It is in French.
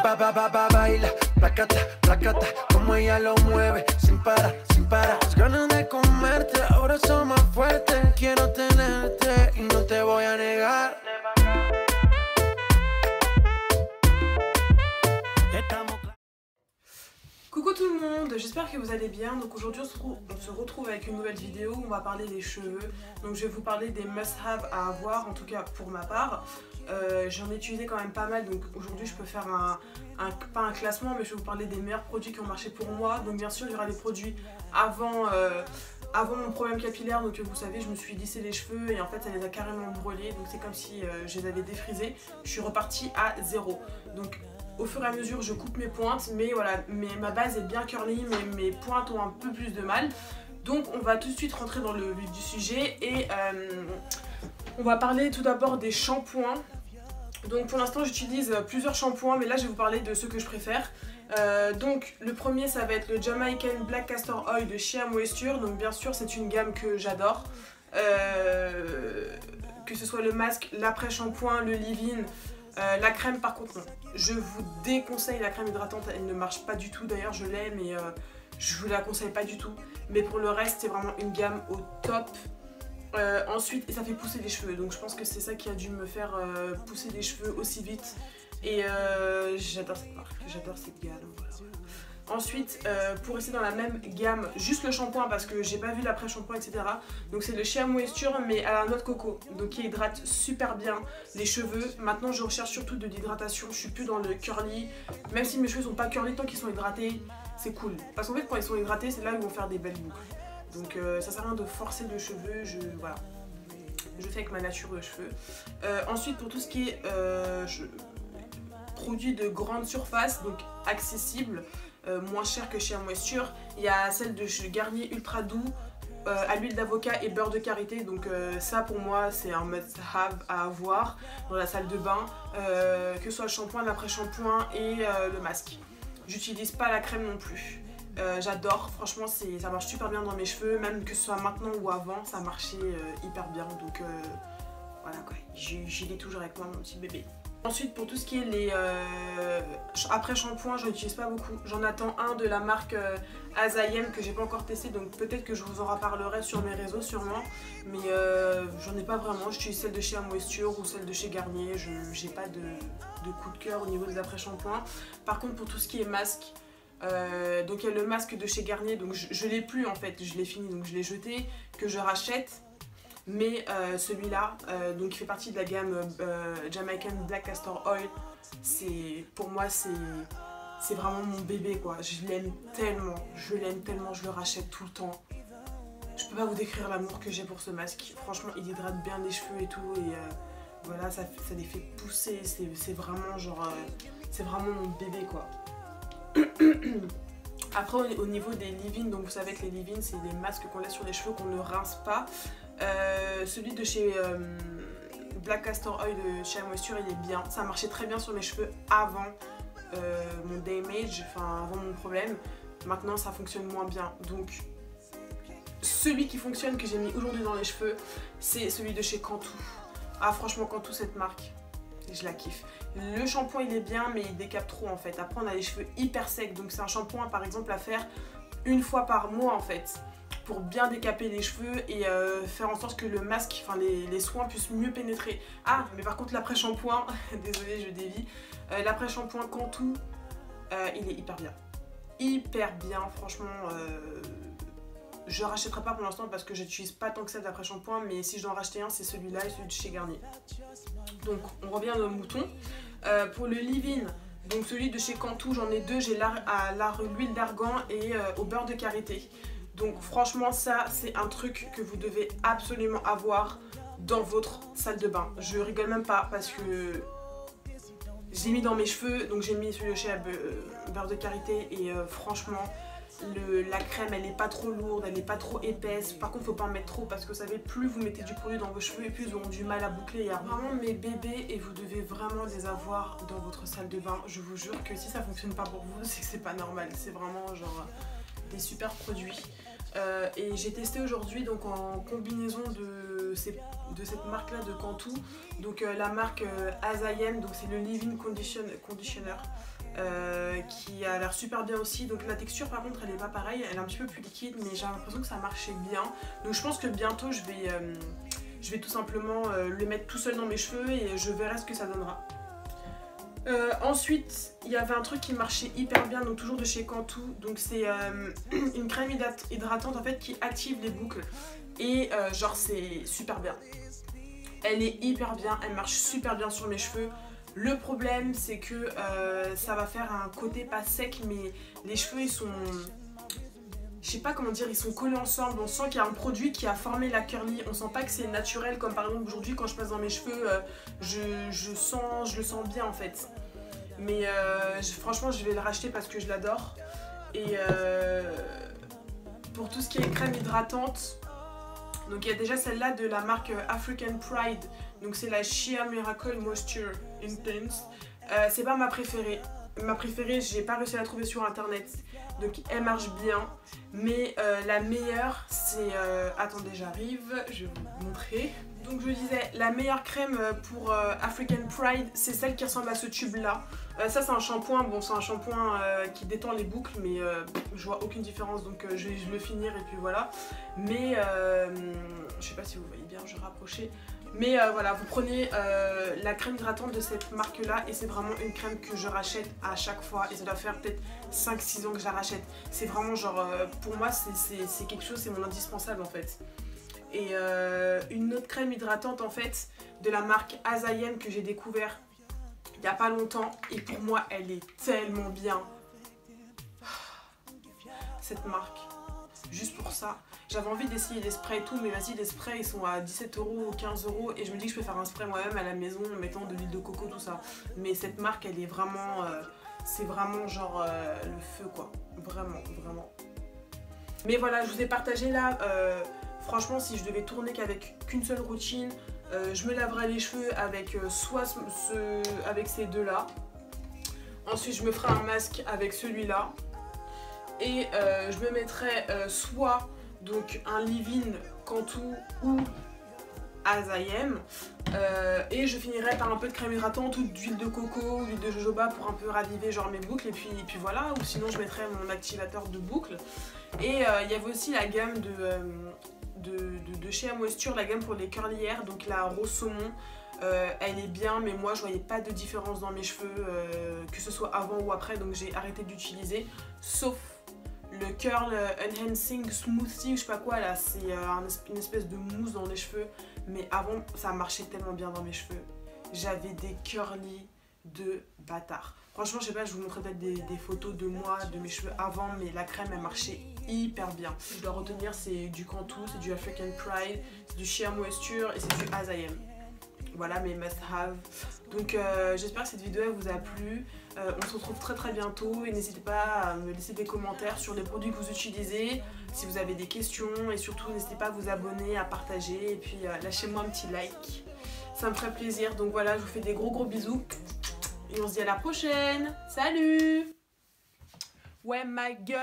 Baila, placata, placata, como ella lo mueve, sin parar, sin parar. Las ganas de comerte ahora son más fuertes. Quiero tenerte y no te voy a negar. Coucou tout le monde, j'espère que vous allez bien. Donc aujourd'hui on se retrouve avec une nouvelle vidéo où on va parler des cheveux. Donc je vais vous parler des must-have à avoir, en tout cas pour ma part. J'en ai utilisé quand même pas mal, donc aujourd'hui je peux faire pas un classement, mais je vais vous parler des meilleurs produits qui ont marché pour moi. Donc bien sûr il y aura les produits avant mon problème capillaire. Donc vous savez, je me suis lissé les cheveux et en fait ça les a carrément brûlés. Donc c'est comme si je les avais défrisés. Je suis repartie à zéro. Donc au fur et à mesure je coupe mes pointes, mais voilà, ma base est bien curly, mais mes pointes ont un peu plus de mal. Donc on va tout de suite rentrer dans le vif du sujet et on va parler tout d'abord des shampoings. Donc pour l'instant j'utilise plusieurs shampoings, mais là je vais vous parler de ceux que je préfère. Donc le premier ça va être le Jamaican Black Castor Oil de Shea Moisture. Donc bien sûr c'est une gamme que j'adore, que ce soit le masque, l'après-shampoing, le leave-in. La crème par contre non, je vous déconseille la crème hydratante, elle ne marche pas du tout. D'ailleurs je l'ai mais je vous la conseille pas du tout. Mais pour le reste c'est vraiment une gamme au top. Ensuite, et ça fait pousser les cheveux, donc je pense que c'est ça qui a dû me faire pousser les cheveux aussi vite. Et j'adore cette marque, j'adore cette gamme. Voilà. Ensuite, pour rester dans la même gamme, juste le shampoing parce que j'ai pas vu l'après-shampoing, etc. Donc c'est le Shea Moisture mais à la noix de coco, donc qui hydrate super bien les cheveux. Maintenant je recherche surtout de l'hydratation, je suis plus dans le curly. Même si mes cheveux sont pas curly, tant qu'ils sont hydratés, c'est cool. Parce qu'en fait quand ils sont hydratés, c'est là où ils vont faire des belles boucles. Donc ça sert à rien de forcer le cheveu, voilà. Je fais avec ma nature de cheveux. Ensuite pour tout ce qui est produits de grande surface, donc accessible, moins cher que chez Moisture, il y a celle de chez Garnier Ultra Doux à l'huile d'avocat et beurre de karité. Donc ça pour moi c'est un must-have à avoir dans la salle de bain, que ce soit le shampoing, l'après-shampoing et le masque. J'utilise pas la crème non plus. J'adore, franchement ça marche super bien dans mes cheveux, même que ce soit maintenant ou avant, ça marchait hyper bien, donc voilà quoi, j'y l'ai toujours avec moi mon petit bébé. Ensuite pour tout ce qui est les après shampoing, je n'utilise pas beaucoup, j'en attends un de la marque Azayem que j'ai pas encore testé, donc peut-être que je vous en reparlerai sur mes réseaux sûrement, mais j'en ai pas vraiment. J'utilise celle de chez Moisture ou celle de chez Garnier, j'ai pas de coup de cœur au niveau des après shampoings. Par contre pour tout ce qui est masque, donc il y a le masque de chez Garnier, donc je l'ai plus en fait, je l'ai fini donc je l'ai jeté, que je rachète. Mais celui-là, donc il fait partie de la gamme Jamaican Black Castor Oil, pour moi c'est vraiment mon bébé quoi. Je l'aime tellement, je le rachète tout le temps. Je peux pas vous décrire l'amour que j'ai pour ce masque, franchement il hydrate bien les cheveux et tout, et voilà, ça les fait pousser, c'est vraiment genre, c'est vraiment mon bébé quoi. Après au niveau des leave-in, donc vous savez que les leave-in c'est des masques qu'on laisse sur les cheveux, qu'on ne rince pas. Celui de chez Black Castor Oil de chez Moisture il est bien, ça marchait très bien sur mes cheveux avant mon damage, enfin avant mon problème. Maintenant ça fonctionne moins bien, donc celui qui fonctionne que j'ai mis aujourd'hui dans les cheveux c'est celui de chez Cantu. Ah franchement Cantu, cette marque je la kiffe. Le shampoing il est bien mais il décape trop en fait. Après on a les cheveux hyper secs, donc c'est un shampoing par exemple à faire une fois par mois en fait, pour bien décaper les cheveux et faire en sorte que le masque, enfin les soins puissent mieux pénétrer. Ah mais par contre l'après shampoing, désolée je dévie, l'après shampoing Cantu il est hyper bien franchement. Je rachèterai pas pour l'instant parce que j'utilise pas tant que ça d'après shampoing, mais si je dois en racheter un c'est celui-là et celui de chez Garnier. Donc on revient à nos moutons. Pour le leave-in, donc celui de chez Cantu j'en ai deux, j'ai l'huile d'argan et au beurre de karité. Donc franchement ça c'est un truc que vous devez absolument avoir dans votre salle de bain. Je rigole même pas parce que j'ai mis dans mes cheveux, donc j'ai mis celui de chez beurre de karité et franchement la crème elle est pas trop lourde, elle est pas trop épaisse. Par contre faut pas en mettre trop parce que vous savez, plus vous mettez du produit dans vos cheveux et plus ils auront du mal à boucler. Il y a vraiment mes bébés et vous devez vraiment les avoir dans votre salle de bain. Je vous jure que si ça fonctionne pas pour vous c'est que c'est pas normal, c'est vraiment genre des super produits. Et j'ai testé aujourd'hui donc en combinaison de cette marque là de Cantu, donc la marque Azayem, donc c'est le leave-in conditioner. qui a l'air super bien aussi. Donc la texture par contre elle est pas pareille, elle est un petit peu plus liquide, mais j'ai l'impression que ça marchait bien. Donc je pense que bientôt je vais tout simplement le mettre tout seul dans mes cheveux et je verrai ce que ça donnera. Ensuite, il y avait un truc qui marchait hyper bien, donc toujours de chez Cantu. Donc c'est une crème hydratante en fait qui active les boucles. Et genre c'est super bien. Elle est hyper bien, elle marche super bien sur mes cheveux. Le problème c'est que ça va faire un côté pas sec, mais les cheveux ils sont... Je sais pas comment dire, ils sont collés ensemble. On sent qu'il y a un produit qui a formé la curly. On sent pas que c'est naturel, comme par exemple aujourd'hui quand je passe dans mes cheveux, je le sens bien en fait. Mais franchement je vais le racheter parce que je l'adore. Et pour tout ce qui est crème hydratante, donc il y a déjà celle-là de la marque African Pride. Donc c'est la Shea Miracle Moisture Intense. C'est pas ma préférée. Ma préférée, j'ai pas réussi à la trouver sur internet. Donc elle marche bien. Mais la meilleure, c'est... attendez, j'arrive, je vais vous montrer. Donc je disais, la meilleure crème pour African Pride, c'est celle qui ressemble à ce tube-là. Ça c'est un shampoing, bon c'est un shampoing qui détend les boucles, mais je vois aucune différence, donc je vais le finir et puis voilà. Mais je sais pas si vous voyez bien, je vais rapprocher. Mais voilà, vous prenez la crème hydratante de cette marque là et c'est vraiment une crème que je rachète à chaque fois et ça doit faire peut-être 5-6 ans que je la rachète. C'est vraiment genre, pour moi c'est quelque chose, c'est mon indispensable en fait. Et une autre crème hydratante en fait de la marque Azayem que j'ai découvert il n'y a pas longtemps et pour moi elle est tellement bien. Cette marque, juste pour ça. J'avais envie d'essayer les sprays et tout, mais vas-y, les sprays ils sont à 17 € ou 15 € et je me dis que je peux faire un spray moi-même à la maison en mettant de l'huile de coco, tout ça. Mais cette marque elle est vraiment, c'est vraiment genre le feu quoi, vraiment, vraiment. Mais voilà, je vous ai partagé là, franchement si je devais tourner qu'avec qu'une seule routine, je me laverais les cheveux avec soit avec ces deux là. Ensuite je me ferai un masque avec celui-là. Et je me mettrai soit donc un leave-in Cantu ou Azayem. Et je finirai par un peu de crème hydratante ou d'huile de coco, d'huile de jojoba pour un peu raviver genre mes boucles. Et puis voilà, ou sinon je mettrai mon activateur de boucles. Et il y avait aussi la gamme de Shea Moisture, la gamme pour les curly hair, donc la rose saumon. Elle est bien, mais moi je voyais pas de différence dans mes cheveux, que ce soit avant ou après, donc j'ai arrêté d'utiliser. Sauf le Curl Enhancing Smoothie, je sais pas quoi là, c'est une espèce de mousse dans les cheveux. Mais avant ça marchait tellement bien dans mes cheveux. J'avais des curly de bâtard. Franchement je sais pas, je vous montrerai peut-être des photos de moi, de mes cheveux avant, mais la crème elle marchait hyper bien. Ce que je dois retenir c'est du Cantu, c'est du African Pride, c'est du Shea Moisture et c'est du Azayem. Voilà mes must-have. Donc j'espère que cette vidéo elle vous a plu. On se retrouve très bientôt et n'hésitez pas à me laisser des commentaires sur les produits que vous utilisez, si vous avez des questions, et surtout n'hésitez pas à vous abonner, à partager et puis lâchez-moi un petit like. Ça me ferait plaisir. Donc voilà, je vous fais des gros bisous et on se dit à la prochaine. Salut! Ouais ma gueule!